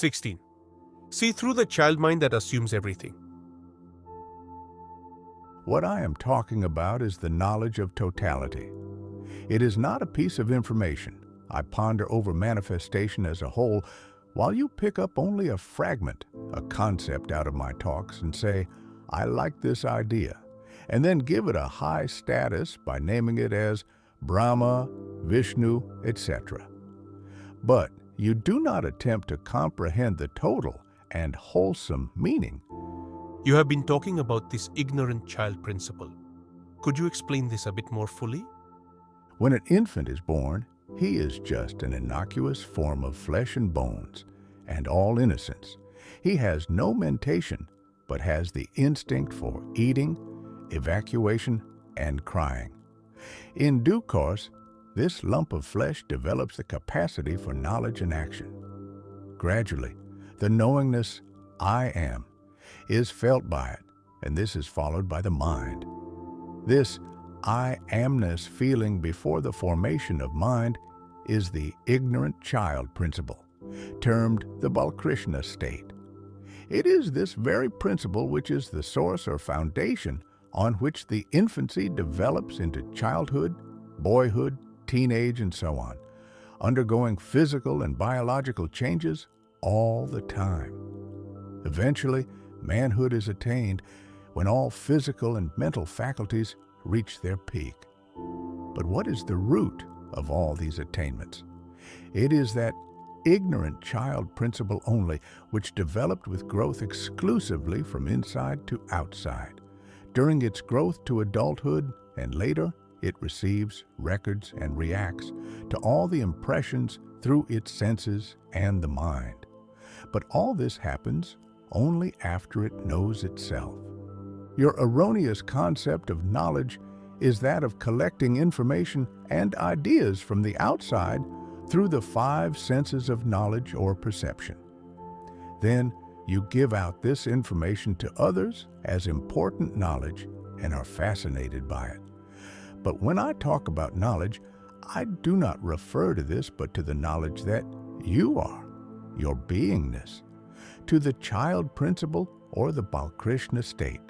16. See through the child mind that assumes everything. What I am talking about is the knowledge of totality. It is not a piece of information. I ponder over manifestation as a whole, while you pick up only a fragment, a concept out of my talks and say, I like this idea, and then give it a high status by naming it as Brahma, Vishnu, etc. But you do not attempt to comprehend the total and wholesome meaning. You have been talking about this ignorant child principle. Could you explain this a bit more fully? When an infant is born, he is just an innocuous form of flesh and bones, and all innocence. He has no mentation, but has the instinct for eating, evacuation, and crying. In due course, this lump of flesh develops the capacity for knowledge and action. Gradually, the knowingness, I am, is felt by it, and this is followed by the mind. This I amness feeling before the formation of mind is the ignorant child principle, termed the Balkrishna state. It is this very principle which is the source or foundation on which the infancy develops into childhood, boyhood, teenage, and so on, undergoing physical and biological changes all the time. Eventually, manhood is attained when all physical and mental faculties reach their peak. But what is the root of all these attainments? It is that ignorant child principle only, which developed with growth exclusively from inside to outside. During its growth to adulthood and later, it receives, records, and reacts to all the impressions through its senses and the mind. But all this happens only after it knows itself. Your erroneous concept of knowledge is that of collecting information and ideas from the outside through the 5 senses of knowledge or perception. Then you give out this information to others as important knowledge and are fascinated by it. But when I talk about knowledge, I do not refer to this but to the knowledge that you are, your beingness, to the child principle or the Balkrishna state,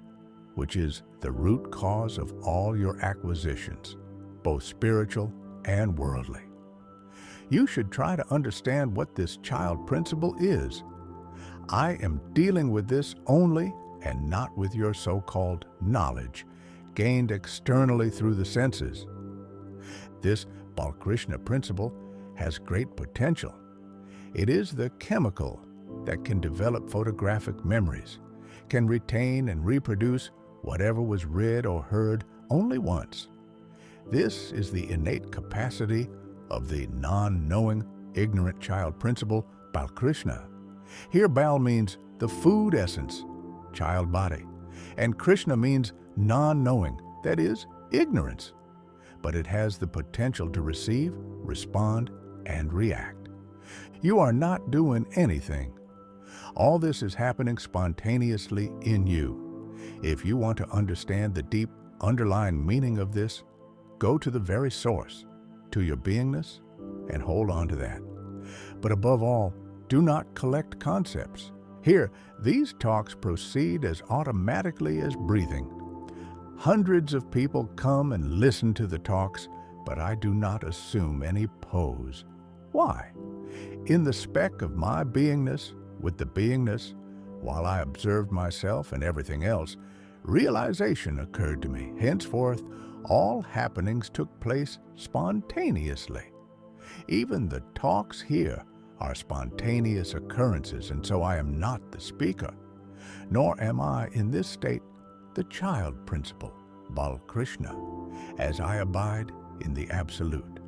which is the root cause of all your acquisitions, both spiritual and worldly. You should try to understand what this child principle is. I am dealing with this only and not with your so-called knowledge, gained externally through the senses. This Balkrishna principle has great potential. It is the chemical that can develop photographic memories, can retain and reproduce whatever was read or heard only once. This is the innate capacity of the non-knowing, ignorant child principle, Balkrishna. Here Bal means the food essence, child body, and Krishna means non-knowing, that is, ignorance. But it has the potential to receive, respond, and react. You are not doing anything. All this is happening spontaneously in you. If you want to understand the deep underlying meaning of this, go to the very source, to your beingness, and hold on to that. But above all, do not collect concepts. Here, these talks proceed as automatically as breathing. Hundreds of people come and listen to the talks, but I do not assume any pose. Why? In the speck of my beingness, with the beingness, while I observed myself and everything else, realization occurred to me. Henceforth, all happenings took place spontaneously. Even the talks here are spontaneous occurrences, and so I am not the speaker, nor am I in this state the child principle, Balkrishna, as I abide in the Absolute.